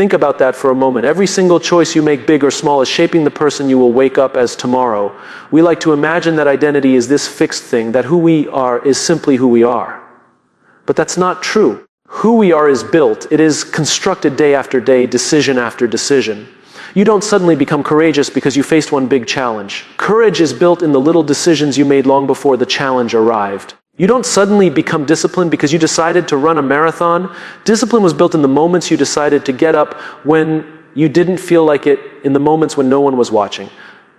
Think about that for a moment. Every single choice you make, big or small, is shaping the person you will wake up as tomorrow. We like to imagine that identity is this fixed thing, that who we are is simply who we are. But that's not true. Who we are is built. It is constructed day after day, decision after decision. You don't suddenly become courageous because you faced one big challenge. Courage is built in the little decisions you made long before the challenge arrived. You don't suddenly become disciplined because you decided to run a marathon. Discipline was built in the moments you decided to get up when you didn't feel like it, in the moments when no one was watching.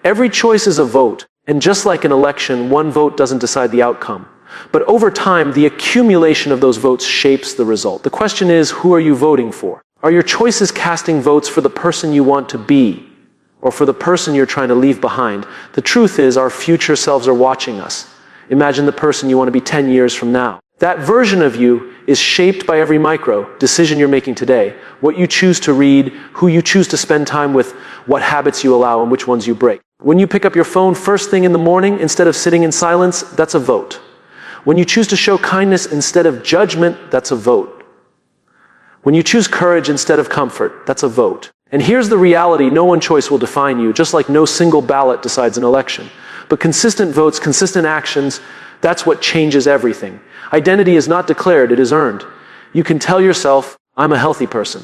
Every choice is a vote, and just like an election, one vote doesn't decide the outcome. But over time, the accumulation of those votes shapes the result. The question is, who are you voting for? Are your choices casting votes for the person you want to be, or for the person you're trying to leave behind? The truth is, our future selves are watching us. Imagine the person you want to be 10 years from now. That version of you is shaped by every micro decision you're making today. What you choose to read, who you choose to spend time with, what habits you allow and which ones you break. When you pick up your phone first thing in the morning instead of sitting in silence, that's a vote. When you choose to show kindness instead of judgment, that's a vote. When you choose courage instead of comfort, that's a vote. And here's the reality, no one choice will define you, just like no single ballot decides an election. But consistent votes, consistent actions, that's what changes everything. Identity is not declared, it is earned. You can tell yourself, I'm a healthy person.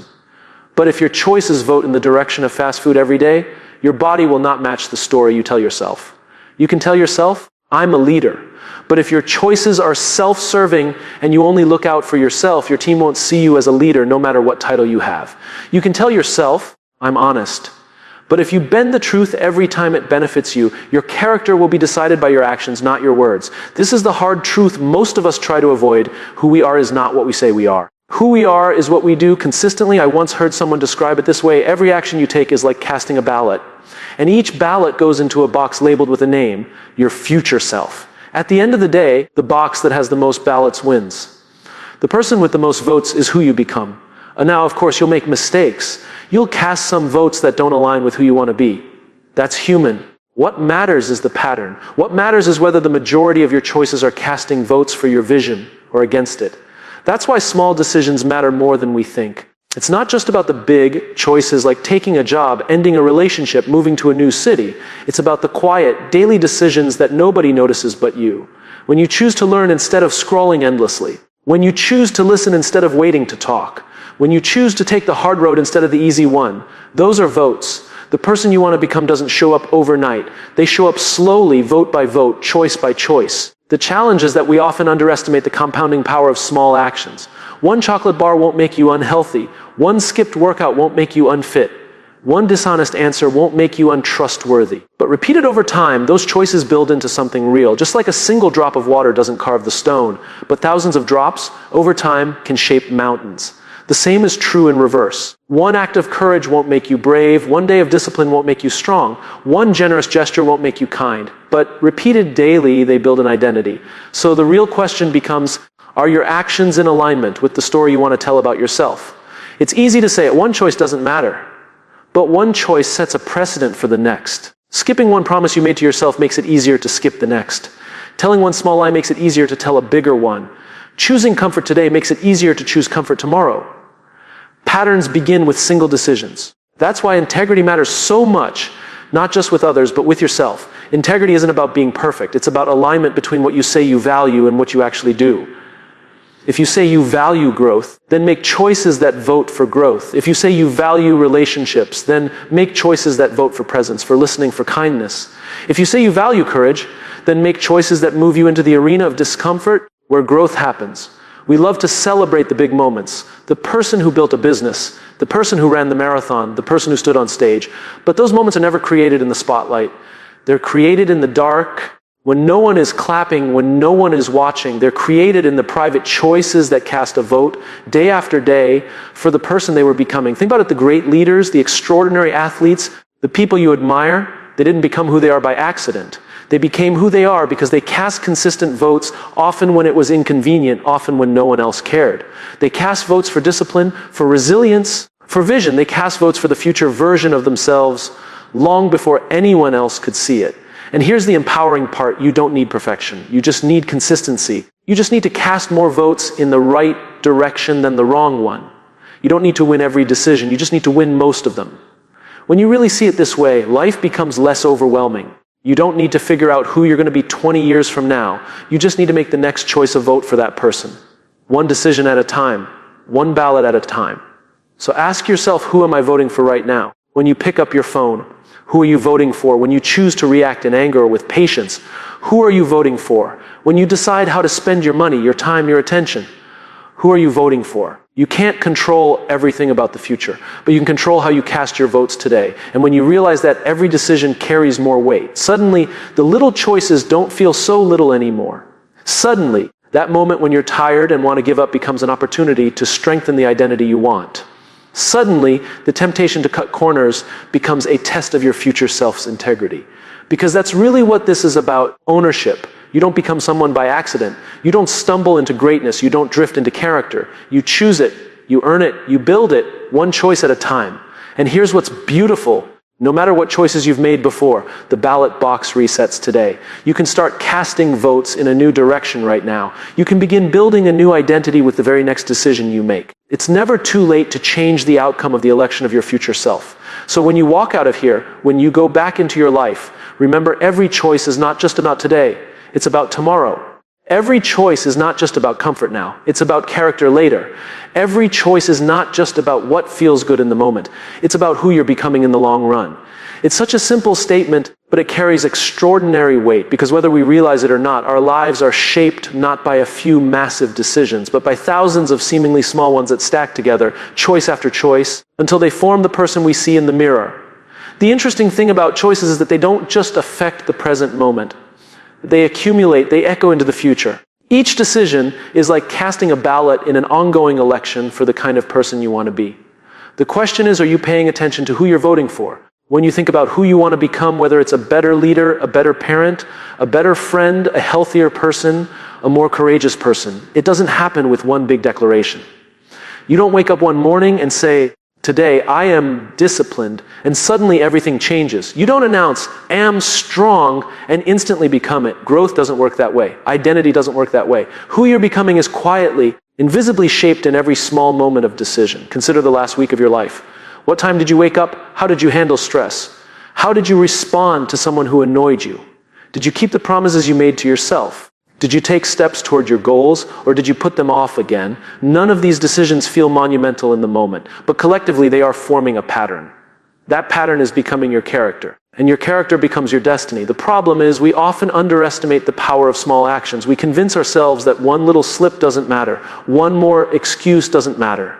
But if your choices vote in the direction of fast food every day, your body will not match the story you tell yourself. You can tell yourself, I'm a leader. But if your choices are self-serving and you only look out for yourself, your team won't see you as a leader no matter what title you have. You can tell yourself, I'm honest. But if you bend the truth every time it benefits you, your character will be decided by your actions, not your words. This is the hard truth most of us try to avoid. Who we are is not what we say we are. Who we are is what we do consistently. I once heard someone describe it this way: every action you take is like casting a ballot. And each ballot goes into a box labeled with a name, your future self. At the end of the day, the box that has the most ballots wins. The person with the most votes is who you become. And now, of course, you'll make mistakes. You'll cast some votes that don't align with who you want to be. That's human. What matters is the pattern. What matters is whether the majority of your choices are casting votes for your vision or against it. That's why small decisions matter more than we think. It's not just about the big choices like taking a job, ending a relationship, moving to a new city. It's about the quiet, daily decisions that nobody notices but you. When you choose to learn instead of scrolling endlessly. When you choose to listen instead of waiting to talk. When you choose to take the hard road instead of the easy one. Those are votes. The person you want to become doesn't show up overnight. They show up slowly, vote by vote, choice by choice. The challenge is that we often underestimate the compounding power of small actions. One chocolate bar won't make you unhealthy. One skipped workout won't make you unfit. One dishonest answer won't make you untrustworthy. But repeated over time, those choices build into something real. Just like a single drop of water doesn't carve the stone, but thousands of drops, over time, can shape mountains. The same is true in reverse. One act of courage won't make you brave. One day of discipline won't make you strong. One generous gesture won't make you kind. But repeated daily, they build an identity. So the real question becomes, are your actions in alignment with the story you want to tell about yourself? It's easy to say one choice doesn't matter, but one choice sets a precedent for the next. Skipping one promise you made to yourself makes it easier to skip the next. Telling one small lie makes it easier to tell a bigger one. Choosing comfort today makes it easier to choose comfort tomorrow. Patterns begin with single decisions. That's why integrity matters so much, not just with others, but with yourself. Integrity isn't about being perfect. It's about alignment between what you say you value and what you actually do. If you say you value growth, then make choices that vote for growth. If you say you value relationships, then make choices that vote for presence, for listening, for kindness. If you say you value courage, then make choices that move you into the arena of discomfort where growth happens. We love to celebrate the big moments. The person who built a business, the person who ran the marathon, the person who stood on stage. But those moments are never created in the spotlight. They're created in the dark, when no one is clapping, when no one is watching. They're created in the private choices that cast a vote day after day for the person they were becoming. Think about it, the great leaders, the extraordinary athletes, the people you admire, they didn't become who they are by accident. They became who they are because they cast consistent votes, often when it was inconvenient, often when no one else cared. They cast votes for discipline, for resilience, for vision. They cast votes for the future version of themselves long before anyone else could see it. And here's the empowering part. You don't need perfection. You just need consistency. You just need to cast more votes in the right direction than the wrong one. You don't need to win every decision, you just need to win most of them. When you really see it this way, life becomes less overwhelming. You don't need to figure out who you're going to be 20 years from now. You just need to make the next choice of vote for that person. One decision at a time, one ballot at a time. So ask yourself, who am I voting for right now? When you pick up your phone, who are you voting for? When you choose to react in anger or with patience, who are you voting for? When you decide how to spend your money, your time, your attention, who are you voting for? You can't control everything about the future, but you can control how you cast your votes today. And when you realize that every decision carries more weight, suddenly the little choices don't feel so little anymore. Suddenly, that moment when you're tired and want to give up becomes an opportunity to strengthen the identity you want. Suddenly, the temptation to cut corners becomes a test of your future self's integrity. Because that's really what this is about: ownership. You don't become someone by accident. You don't stumble into greatness. You don't drift into character. You choose it. You earn it. You build it, one choice at a time. And here's what's beautiful. No matter what choices you've made before, the ballot box resets today. You can start casting votes in a new direction right now. You can begin building a new identity with the very next decision you make. It's never too late to change the outcome of the election of your future self. So when you walk out of here, when you go back into your life, remember, every choice is not just about today. It's about tomorrow. Every choice is not just about comfort now. It's about character later. Every choice is not just about what feels good in the moment. It's about who you're becoming in the long run. It's such a simple statement, but it carries extraordinary weight, because whether we realize it or not, our lives are shaped not by a few massive decisions, but by thousands of seemingly small ones that stack together, choice after choice, until they form the person we see in the mirror. The interesting thing about choices is that they don't just affect the present moment. They accumulate, they echo into the future. Each decision is like casting a ballot in an ongoing election for the kind of person you want to be. The question is, are you paying attention to who you're voting for? When you think about who you want to become, whether it's a better leader, a better parent, a better friend, a healthier person, a more courageous person, it doesn't happen with one big declaration. You don't wake up one morning and say, today I am disciplined, and suddenly everything changes. You don't announce, am strong, and instantly become it. Growth doesn't work that way. Identity doesn't work that way. Who you're becoming is quietly, invisibly shaped in every small moment of decision. Consider the last week of your life. What time did you wake up? How did you handle stress? How did you respond to someone who annoyed you? Did you keep the promises you made to yourself? Did you take steps toward your goals, or did you put them off again? None of these decisions feel monumental in the moment, but collectively they are forming a pattern. That pattern is becoming your character, and your character becomes your destiny. The problem is we often underestimate the power of small actions. We convince ourselves that one little slip doesn't matter, one more excuse doesn't matter,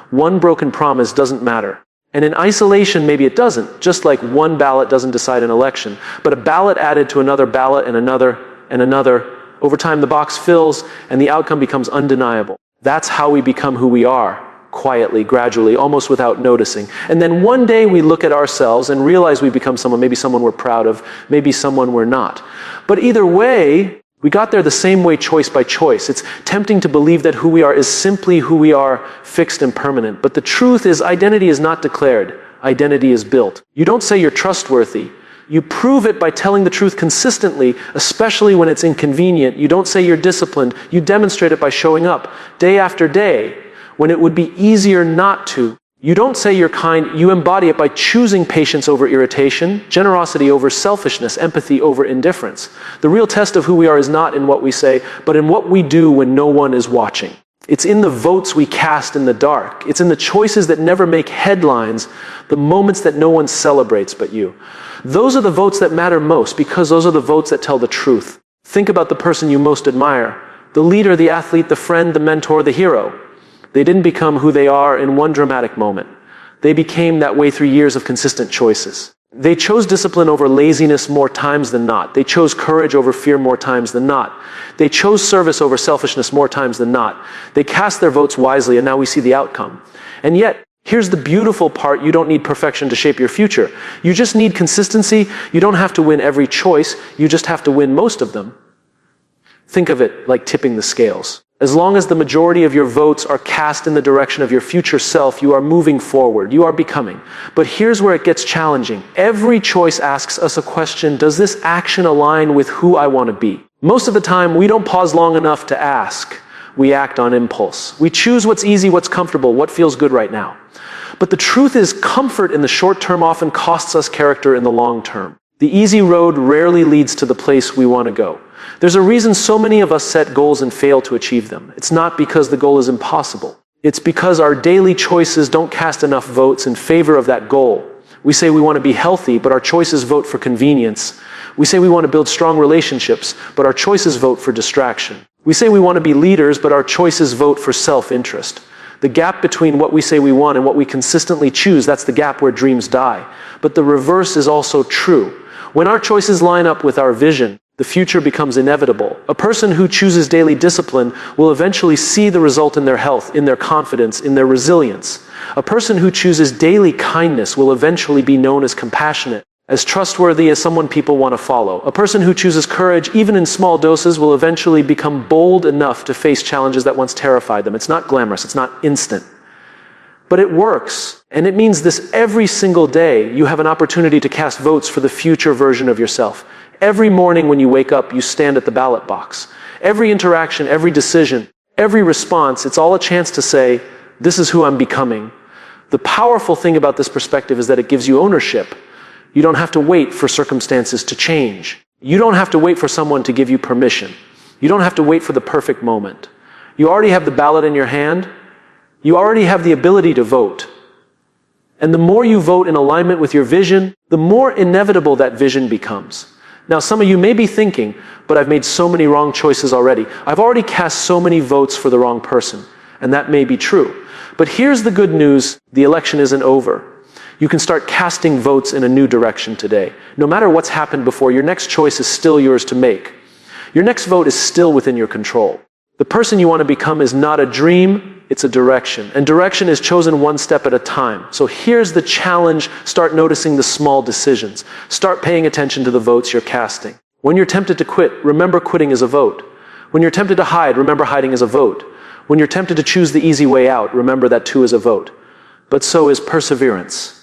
one broken promise doesn't matter. And in isolation, maybe it doesn't, just like one ballot doesn't decide an election, but a ballot added to another ballot and another and another. Over time, the box fills, and the outcome becomes undeniable. That's how we become who we are, quietly, gradually, almost without noticing. And then one day we look at ourselves and realize we become someone, maybe someone we're proud of, maybe someone we're not. But either way, we got there the same way, choice by choice. It's tempting to believe that who we are is simply who we are, fixed and permanent. But the truth is, identity is not declared. Identity is built. You don't say you're trustworthy. You prove it by telling the truth consistently, especially when it's inconvenient. You don't say you're disciplined. You demonstrate it by showing up day after day when it would be easier not to. You don't say you're kind. You embody it by choosing patience over irritation, generosity over selfishness, empathy over indifference. The real test of who we are is not in what we say, but in what we do when no one is watching. It's in the votes we cast in the dark. It's in the choices that never make headlines, the moments that no one celebrates but you. Those are the votes that matter most, because those are the votes that tell the truth. Think about the person you most admire, the leader, the athlete, the friend, the mentor, the hero. They didn't become who they are in one dramatic moment. They became that way through years of consistent choices. They chose discipline over laziness more times than not. They chose courage over fear more times than not. They chose service over selfishness more times than not. They cast their votes wisely, and now we see the outcome. And yet, here's the beautiful part: you don't need perfection to shape your future. You just need consistency. You don't have to win every choice. You just have to win most of them. Think of it like tipping the scales. As long as the majority of your votes are cast in the direction of your future self, you are moving forward. You are becoming. But here's where it gets challenging. Every choice asks us a question: does this action align with who I want to be? Most of the time, we don't pause long enough to ask. We act on impulse. We choose what's easy, what's comfortable, what feels good right now. But the truth is, comfort in the short term often costs us character in the long term. The easy road rarely leads to the place we want to go. There's a reason so many of us set goals and fail to achieve them. It's not because the goal is impossible. It's because our daily choices don't cast enough votes in favor of that goal. We say we want to be healthy, but our choices vote for convenience. We say we want to build strong relationships, but our choices vote for distraction. We say we want to be leaders, but our choices vote for self-interest. The gap between what we say we want and what we consistently choose, that's the gap where dreams die. But the reverse is also true. When our choices line up with our vision, the future becomes inevitable. A person who chooses daily discipline will eventually see the result in their health, in their confidence, in their resilience. A person who chooses daily kindness will eventually be known as compassionate, as trustworthy as someone people want to follow. A person who chooses courage, even in small doses, will eventually become bold enough to face challenges that once terrified them. It's not glamorous, it's not instant. But it works, and it means this every single day you have an opportunity to cast votes for the future version of yourself. Every morning when you wake up, you stand at the ballot box. Every interaction, every decision, every response, it's all a chance to say, this is who I'm becoming. The powerful thing about this perspective is that it gives you ownership. You don't have to wait for circumstances to change. You don't have to wait for someone to give you permission. You don't have to wait for the perfect moment. You already have the ballot in your hand. You already have the ability to vote. And the more you vote in alignment with your vision, the more inevitable that vision becomes. Now, some of you may be thinking, but I've made so many wrong choices already. I've already cast so many votes for the wrong person. And that may be true. But here's the good news. The election isn't over. You can start casting votes in a new direction today. No matter what's happened before, your next choice is still yours to make. Your next vote is still within your control. The person you want to become is not a dream, it's a direction. And direction is chosen one step at a time. So here's the challenge. Start noticing the small decisions. Start paying attention to the votes you're casting. When you're tempted to quit, remember quitting is a vote. When you're tempted to hide, remember hiding is a vote. When you're tempted to choose the easy way out, remember that too is a vote. But so is perseverance.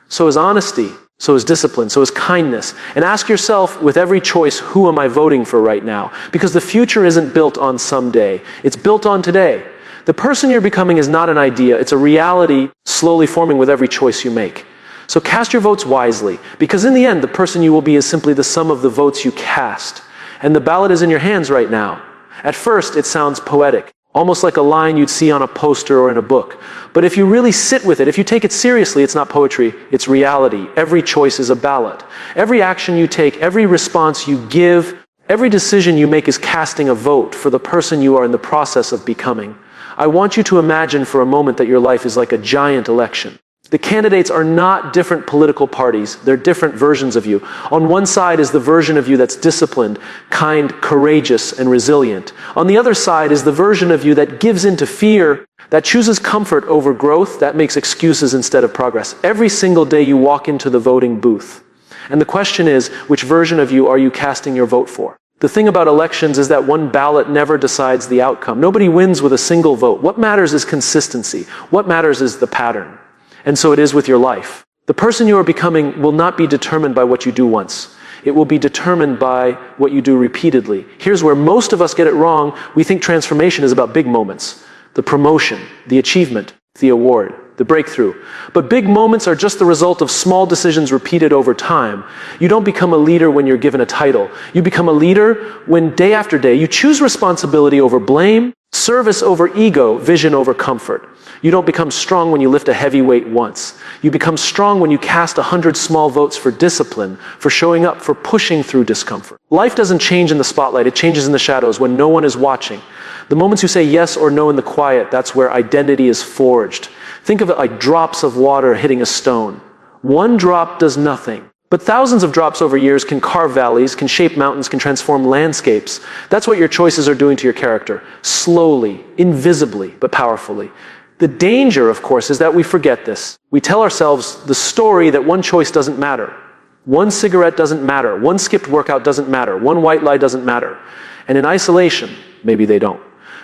So is honesty. So is discipline. So is kindness. And ask yourself with every choice, who am I voting for right now? Because the future isn't built on someday. It's built on today. The person you're becoming is not an idea. It's a reality slowly forming with every choice you make. So cast your votes wisely. Because in the end, the person you will be is simply the sum of the votes you cast. And the ballot is in your hands right now. At first, it sounds poetic. Almost like a line you'd see on a poster or in a book. But if you really sit with it, if you take it seriously, it's not poetry, it's reality. Every choice is a ballot. Every action you take, every response you give, every decision you make is casting a vote for the person you are in the process of becoming. I want you to imagine for a moment that your life is like a giant election. The candidates are not different political parties. They're different versions of you. On one side is the version of you that's disciplined, kind, courageous, and resilient. On the other side is the version of you that gives in to fear, that chooses comfort over growth, that makes excuses instead of progress. Every single day you walk into the voting booth. And the question is, which version of you are you casting your vote for? The thing about elections is that one ballot never decides the outcome. Nobody wins with a single vote. What matters is consistency. What matters is the pattern. And so it is with your life. The person you are becoming will not be determined by what you do once. It will be determined by what you do repeatedly. Here's where most of us get it wrong. We think transformation is about big moments. The promotion, the achievement, the award, the breakthrough. But big moments are just the result of small decisions repeated over time. You don't become a leader when you're given a title. You become a leader when day after day you choose responsibility over blame, service over ego, vision over comfort. You don't become strong when you lift a heavy weight once. You become strong when you cast 100 small votes for discipline, for showing up, for pushing through discomfort. Life doesn't change in the spotlight, it changes in the shadows when no one is watching. The moments you say yes or no in the quiet, that's where identity is forged. Think of it like drops of water hitting a stone. One drop does nothing. But thousands of drops over years can carve valleys, can shape mountains, can transform landscapes. That's what your choices are doing to your character. Slowly, invisibly, but powerfully. The danger, of course, is that we forget this. We tell ourselves the story that one choice doesn't matter. One cigarette doesn't matter. One skipped workout doesn't matter. One white lie doesn't matter. And in isolation, maybe they don't.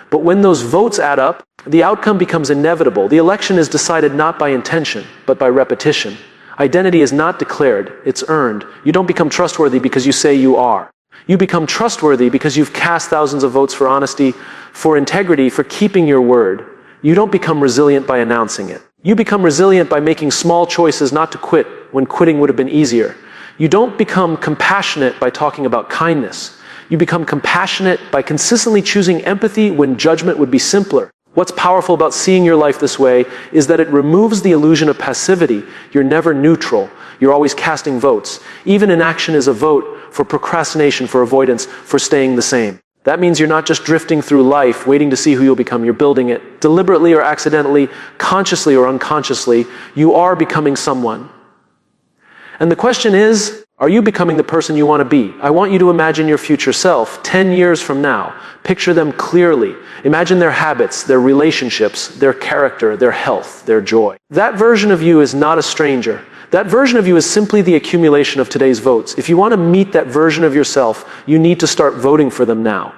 But when those votes add up, the outcome becomes inevitable. The election is decided not by intention, but by repetition. Identity is not declared, it's earned. You don't become trustworthy because you say you are. You become trustworthy because you've cast thousands of votes for honesty, for integrity, for keeping your word. You don't become resilient by announcing it. You become resilient by making small choices not to quit when quitting would have been easier. You don't become compassionate by talking about kindness. You become compassionate by consistently choosing empathy when judgment would be simpler. What's powerful about seeing your life this way is that it removes the illusion of passivity. You're never neutral. You're always casting votes. Even inaction is a vote for procrastination, for avoidance, for staying the same. That means you're not just drifting through life, waiting to see who you'll become. You're building it. Deliberately or accidentally, consciously or unconsciously, you are becoming someone. And the question is, are you becoming the person you want to be? I want you to imagine your future self 10 years from now. Picture them clearly. Imagine their habits, their relationships, their character, their health, their joy. That version of you is not a stranger. That version of you is simply the accumulation of today's votes. If you want to meet that version of yourself, you need to start voting for them now.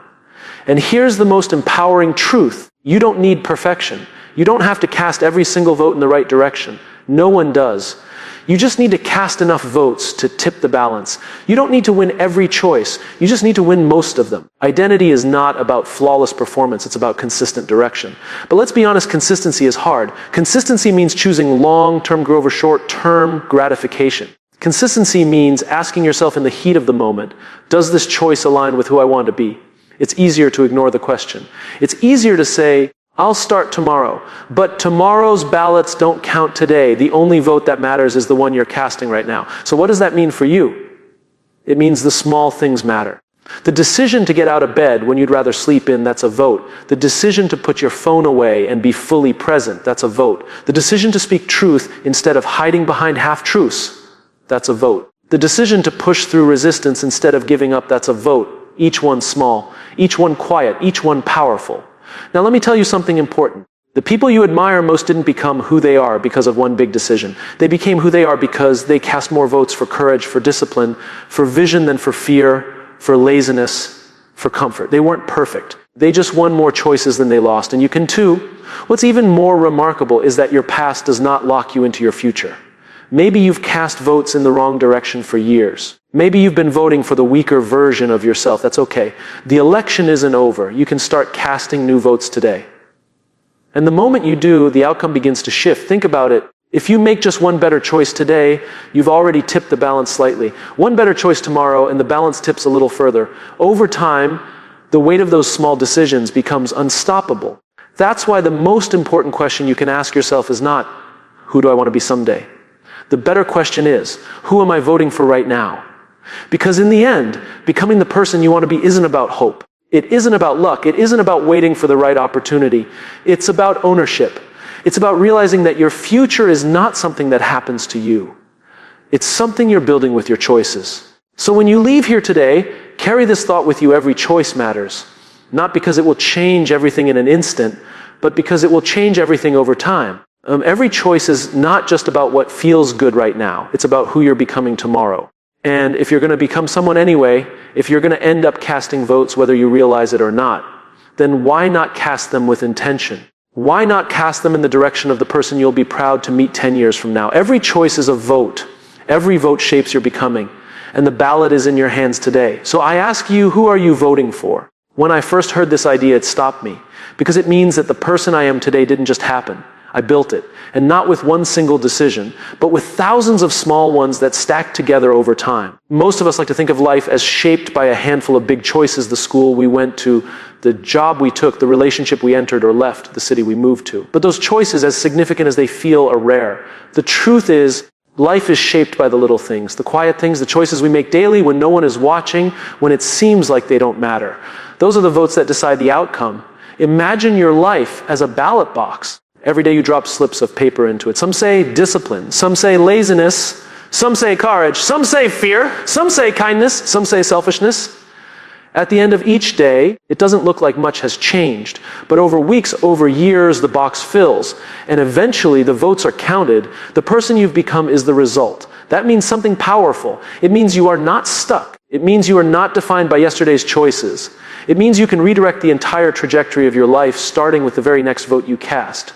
And here's the most empowering truth. You don't need perfection. You don't have to cast every single vote in the right direction. No one does. You just need to cast enough votes to tip the balance. You don't need to win every choice. You just need to win most of them. Identity is not about flawless performance. It's about consistent direction. But let's be honest, consistency is hard. Consistency means choosing long-term over short-term gratification. Consistency means asking yourself in the heat of the moment, does this choice align with who I want to be? It's easier to ignore the question. It's easier to say, I'll start tomorrow, but tomorrow's ballots don't count today. The only vote that matters is the one you're casting right now. So what does that mean for you? It means the small things matter. The decision to get out of bed when you'd rather sleep in, that's a vote. The decision to put your phone away and be fully present, that's a vote. The decision to speak truth instead of hiding behind half-truths, that's a vote. The decision to push through resistance instead of giving up, that's a vote. Each one small, each one quiet, each one powerful. Now let me tell you something important. The people you admire most didn't become who they are because of one big decision. They became who they are because they cast more votes for courage, for discipline, for vision than for fear, for laziness, for comfort. They weren't perfect. They just won more choices than they lost, and you can too. What's even more remarkable is that your past does not lock you into your future. Maybe you've cast votes in the wrong direction for years. Maybe you've been voting for the weaker version of yourself. That's okay. The election isn't over. You can start casting new votes today. And the moment you do, the outcome begins to shift. Think about it. If you make just one better choice today, you've already tipped the balance slightly. One better choice tomorrow, and the balance tips a little further. Over time, the weight of those small decisions becomes unstoppable. That's why the most important question you can ask yourself is not, who do I want to be someday? The better question is, who am I voting for right now? Because in the end, becoming the person you want to be isn't about hope. It isn't about luck. It isn't about waiting for the right opportunity. It's about ownership. It's about realizing that your future is not something that happens to you. It's something you're building with your choices. So when you leave here today, carry this thought with you: every choice matters. Not because it will change everything in an instant, but because it will change everything over time. Every choice is not just about what feels good right now. It's about who you're becoming tomorrow. And if you're going to become someone anyway, if you're going to end up casting votes whether you realize it or not, then why not cast them with intention? Why not cast them in the direction of the person you'll be proud to meet 10 years from now? Every choice is a vote. Every vote shapes your becoming. And the ballot is in your hands today. So I ask you, who are you voting for? When I first heard this idea, it stopped me. Because it means that the person I am today didn't just happen. I built it. And not with one single decision, but with thousands of small ones that stack together over time. Most of us like to think of life as shaped by a handful of big choices: the school we went to, the job we took, the relationship we entered or left, the city we moved to. But those choices, as significant as they feel, are rare. The truth is, life is shaped by the little things, the quiet things, the choices we make daily when no one is watching, when it seems like they don't matter. Those are the votes that decide the outcome. Imagine your life as a ballot box. Every day you drop slips of paper into it. Some say discipline, some say laziness, some say courage, some say fear, some say kindness, some say selfishness. At the end of each day, it doesn't look like much has changed, but over weeks, over years, the box fills, and eventually the votes are counted. The person you've become is the result. That means something powerful. It means you are not stuck. It means you are not defined by yesterday's choices. It means you can redirect the entire trajectory of your life, starting with the very next vote you cast.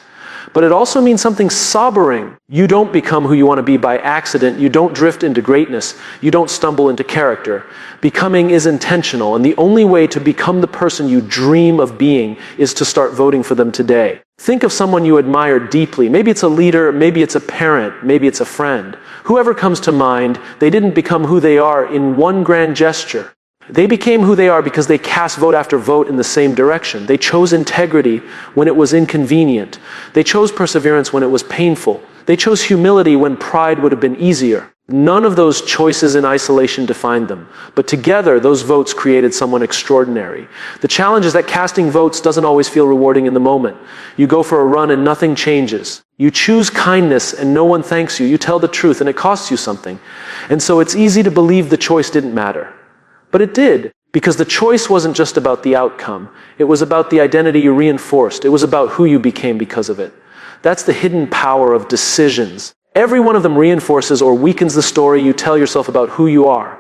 But it also means something sobering. You don't become who you want to be by accident. You don't drift into greatness. You don't stumble into character. Becoming is intentional, and the only way to become the person you dream of being is to start voting for them today. Think of someone you admire deeply. Maybe it's a leader, maybe it's a parent, maybe it's a friend. Whoever comes to mind, they didn't become who they are in one grand gesture. They became who they are because they cast vote after vote in the same direction. They chose integrity when it was inconvenient. They chose perseverance when it was painful. They chose humility when pride would have been easier. None of those choices in isolation defined them, but together those votes created someone extraordinary. The challenge is that casting votes doesn't always feel rewarding in the moment. You go for a run and nothing changes. You choose kindness and no one thanks you. You tell the truth and it costs you something. And so it's easy to believe the choice didn't matter. But it did, because the choice wasn't just about the outcome. It was about the identity you reinforced. It was about who you became because of it. That's the hidden power of decisions. Every one of them reinforces or weakens the story you tell yourself about who you are.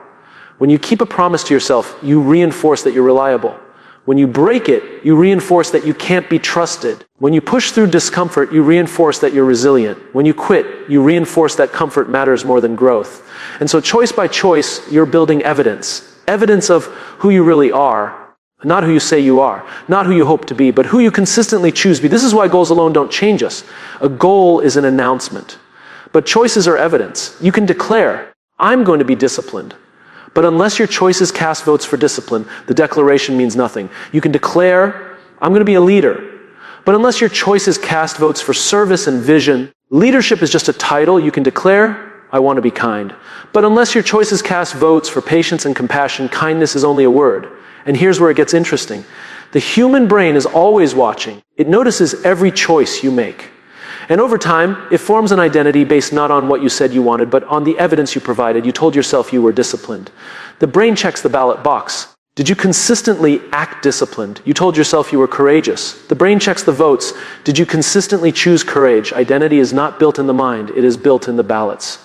When you keep a promise to yourself, you reinforce that you're reliable. When you break it, you reinforce that you can't be trusted. When you push through discomfort, you reinforce that you're resilient. When you quit, you reinforce that comfort matters more than growth. And so choice by choice, you're building evidence. Evidence of who you really are. Not who you say you are, not who you hope to be, but who you consistently choose to be. This is why goals alone don't change us. A goal is an announcement. But choices are evidence. You can declare, I'm going to be disciplined. But unless your choices cast votes for discipline, the declaration means nothing. You can declare, I'm going to be a leader. But unless your choices cast votes for service and vision, leadership is just a title. You can declare, I want to be kind. But unless your choices cast votes for patience and compassion, kindness is only a word. And here's where it gets interesting. The human brain is always watching. It notices every choice you make. And over time, it forms an identity based not on what you said you wanted, but on the evidence you provided. You told yourself you were disciplined. The brain checks the ballot box. Did you consistently act disciplined? You told yourself you were courageous. The brain checks the votes. Did you consistently choose courage? Identity is not built in the mind. It is built in the ballots.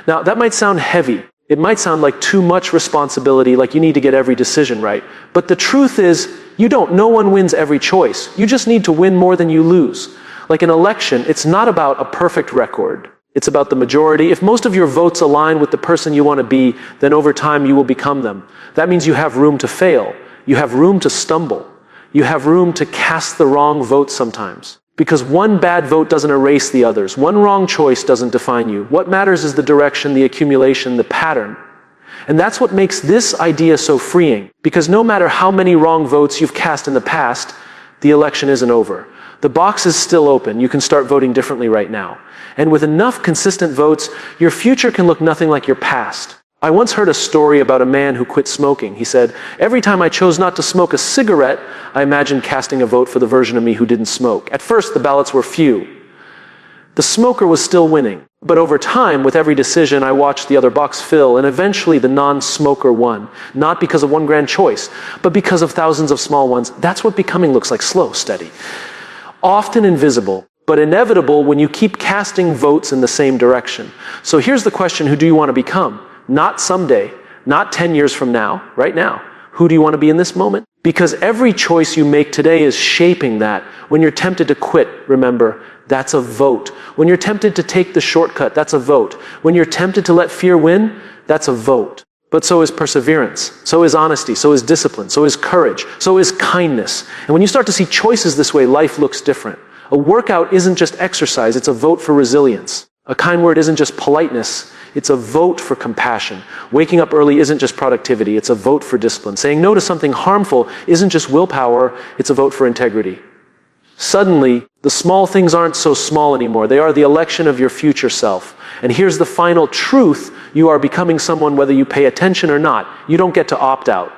Now, that might sound heavy. It might sound like too much responsibility, like you need to get every decision right. But the truth is, you don't. No one wins every choice. You just need to win more than you lose. Like an election, it's not about a perfect record. It's about the majority. If most of your votes align with the person you want to be, then over time you will become them. That means you have room to fail. You have room to stumble. You have room to cast the wrong vote sometimes. Because one bad vote doesn't erase the others. One wrong choice doesn't define you. What matters is the direction, the accumulation, the pattern. And that's what makes this idea so freeing. Because no matter how many wrong votes you've cast in the past, the election isn't over. The box is still open. You can start voting differently right now. And with enough consistent votes, your future can look nothing like your past. I once heard a story about a man who quit smoking. He said, every time I chose not to smoke a cigarette, I imagined casting a vote for the version of me who didn't smoke. At first, the ballots were few. The smoker was still winning. But over time, with every decision, I watched the other box fill, and eventually the non-smoker won. Not because of one grand choice, but because of thousands of small ones. That's what becoming looks like, slow, steady. Often invisible, but inevitable when you keep casting votes in the same direction. So here's the question, who do you want to become? Not someday, not 10 years from now, right now. Who do you want to be in this moment? Because every choice you make today is shaping that. When you're tempted to quit, remember, that's a vote. When you're tempted to take the shortcut, that's a vote. When you're tempted to let fear win, that's a vote. But so is perseverance, so is honesty, so is discipline, so is courage, so is kindness. And when you start to see choices this way, life looks different. A workout isn't just exercise, it's a vote for resilience. A kind word isn't just politeness, it's a vote for compassion. Waking up early isn't just productivity, it's a vote for discipline. Saying no to something harmful isn't just willpower, it's a vote for integrity. Suddenly, the small things aren't so small anymore. They are the election of your future self. And here's the final truth. You are becoming someone whether you pay attention or not. You don't get to opt out.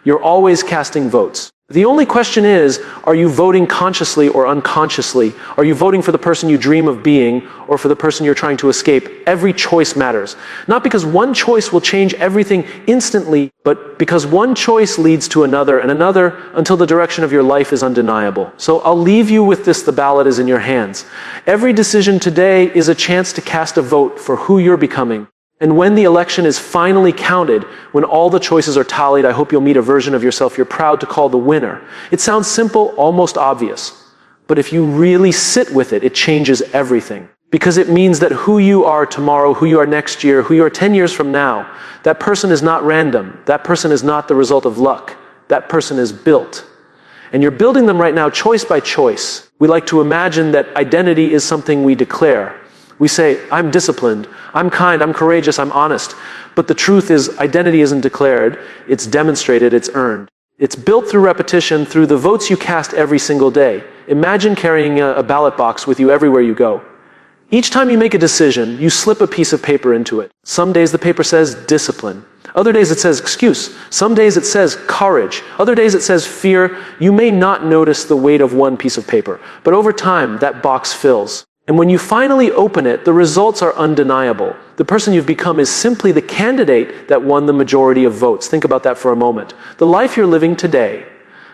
You're always casting votes. The only question is, are you voting consciously or unconsciously? Are you voting for the person you dream of being or for the person you're trying to escape? Every choice matters. Not because one choice will change everything instantly, but because one choice leads to another and another until the direction of your life is undeniable. So I'll leave you with this, the ballot is in your hands. Every decision today is a chance to cast a vote for who you're becoming. And when the election is finally counted, when all the choices are tallied, I hope you'll meet a version of yourself you're proud to call the winner. It sounds simple, almost obvious. But if you really sit with it, it changes everything. Because it means that who you are tomorrow, who you are next year, who you are 10 years from now, that person is not random. That person is not the result of luck. That person is built. And you're building them right now choice by choice. We like to imagine that identity is something we declare. We say, I'm disciplined, I'm kind, I'm courageous, I'm honest. But the truth is, identity isn't declared, it's demonstrated, it's earned. It's built through repetition, through the votes you cast every single day. Imagine carrying a ballot box with you everywhere you go. Each time you make a decision, you slip a piece of paper into it. Some days the paper says discipline. Other days it says excuse. Some days it says courage. Other days it says fear. You may not notice the weight of one piece of paper, but over time that box fills. And when you finally open it, the results are undeniable. The person you've become is simply the candidate that won the majority of votes. Think about that for a moment. The life you're living today,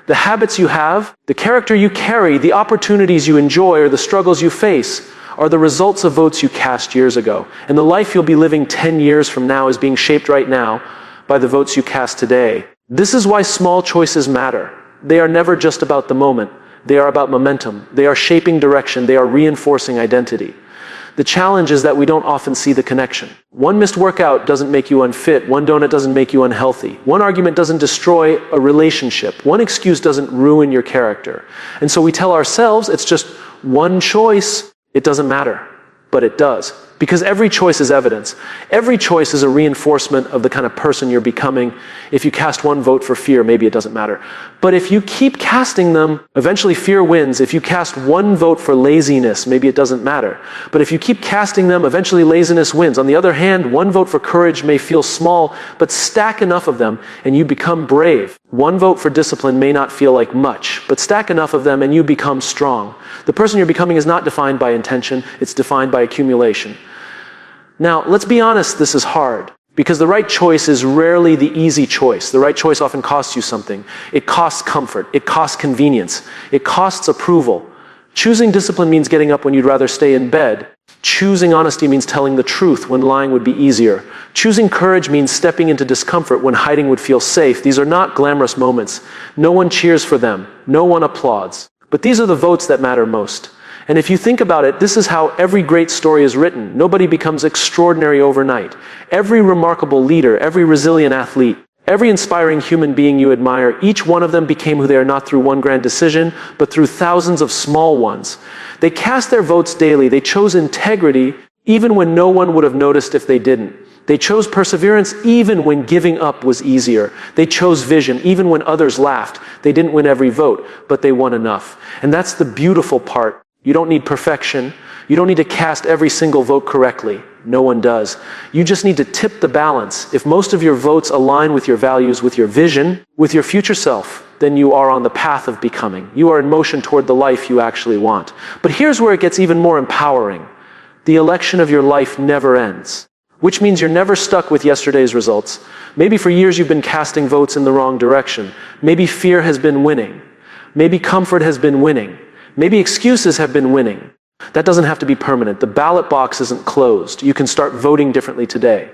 the habits you have, the character you carry, the opportunities you enjoy, or the struggles you face are the results of votes you cast years ago. And the life you'll be living 10 years from now is being shaped right now by the votes you cast today. This is why small choices matter. They are never just about the moment. They are about momentum. They are shaping direction. They are reinforcing identity. The challenge is that we don't often see the connection. One missed workout doesn't make you unfit. One donut doesn't make you unhealthy. One argument doesn't destroy a relationship. One excuse doesn't ruin your character. And so we tell ourselves it's just one choice. It doesn't matter, but it does. Because every choice is evidence. Every choice is a reinforcement of the kind of person you're becoming. If you cast one vote for fear, maybe it doesn't matter. But if you keep casting them, eventually fear wins. If you cast one vote for laziness, maybe it doesn't matter. But if you keep casting them, eventually laziness wins. On the other hand, one vote for courage may feel small, but stack enough of them and you become brave. One vote for discipline may not feel like much, but stack enough of them and you become strong. The person you're becoming is not defined by intention, it's defined by accumulation. Now, let's be honest, this is hard, because the right choice is rarely the easy choice. The right choice often costs you something. It costs comfort. It costs convenience. It costs approval. Choosing discipline means getting up when you'd rather stay in bed. Choosing honesty means telling the truth when lying would be easier. Choosing courage means stepping into discomfort when hiding would feel safe. These are not glamorous moments. No one cheers for them. No one applauds. But these are the votes that matter most. And if you think about it, this is how every great story is written. Nobody becomes extraordinary overnight. Every remarkable leader, every resilient athlete, every inspiring human being you admire, each one of them became who they are not through one grand decision, but through thousands of small ones. They cast their votes daily. They chose integrity even when no one would have noticed if they didn't. They chose perseverance even when giving up was easier. They chose vision even when others laughed. They didn't win every vote, but they won enough. And that's the beautiful part. You don't need perfection. You don't need to cast every single vote correctly. No one does. You just need to tip the balance. If most of your votes align with your values, with your vision, with your future self, then you are on the path of becoming. You are in motion toward the life you actually want. But here's where it gets even more empowering. The election of your life never ends, which means you're never stuck with yesterday's results. Maybe for years you've been casting votes in the wrong direction. Maybe fear has been winning. Maybe comfort has been winning. Maybe excuses have been winning. That doesn't have to be permanent. The ballot box isn't closed. You can start voting differently today.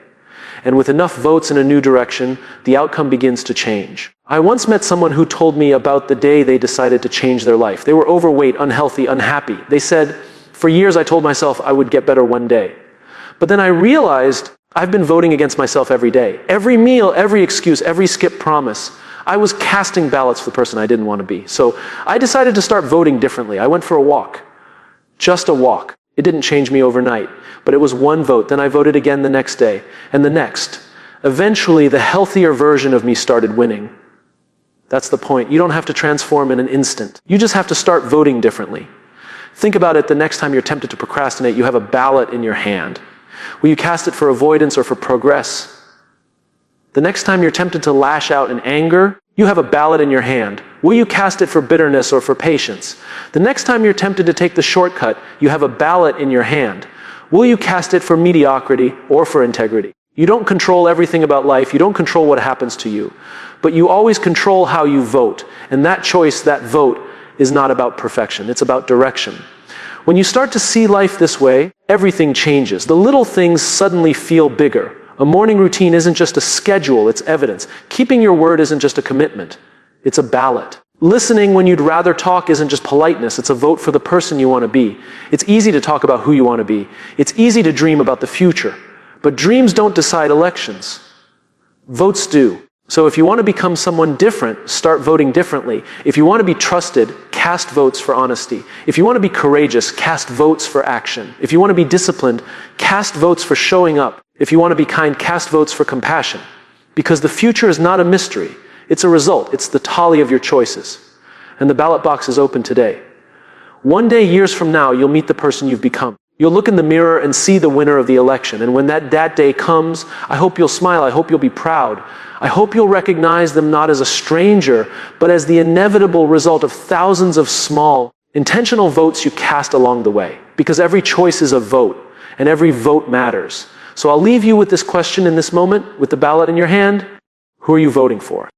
And with enough votes in a new direction, the outcome begins to change. I once met someone who told me about the day they decided to change their life. They were overweight, unhealthy, unhappy. They said, for years I told myself I would get better one day. But then I realized I've been voting against myself every day. Every meal, every excuse, every skipped promise. I was casting ballots for the person I didn't want to be. So I decided to start voting differently. I went for a walk. Just a walk. It didn't change me overnight, but it was one vote. Then I voted again the next day, and the next. Eventually, the healthier version of me started winning. That's the point. You don't have to transform in an instant. You just have to start voting differently. Think about it the next time you're tempted to procrastinate, you have a ballot in your hand. Will you cast it for avoidance or for progress? The next time you're tempted to lash out in anger, you have a ballot in your hand. Will you cast it for bitterness or for patience? The next time you're tempted to take the shortcut, you have a ballot in your hand. Will you cast it for mediocrity or for integrity? You don't control everything about life. You don't control what happens to you. But you always control how you vote. And that choice, that vote, is not about perfection. It's about direction. When you start to see life this way, everything changes. The little things suddenly feel bigger. A morning routine isn't just a schedule, it's evidence. Keeping your word isn't just a commitment, it's a ballot. Listening when you'd rather talk isn't just politeness, it's a vote for the person you want to be. It's easy to talk about who you want to be. It's easy to dream about the future. But dreams don't decide elections. Votes do. So if you want to become someone different, start voting differently. If you want to be trusted, cast votes for honesty. If you want to be courageous, cast votes for action. If you want to be disciplined, cast votes for showing up. If you want to be kind, cast votes for compassion. Because the future is not a mystery. It's a result. It's the tally of your choices. And the ballot box is open today. One day, years from now, you'll meet the person you've become. You'll look in the mirror and see the winner of the election. And when that day comes, I hope you'll smile. I hope you'll be proud. I hope you'll recognize them not as a stranger, but as the inevitable result of thousands of small, intentional votes you cast along the way. Because every choice is a vote, and every vote matters. So I'll leave you with this question in this moment, with the ballot in your hand. Who are you voting for?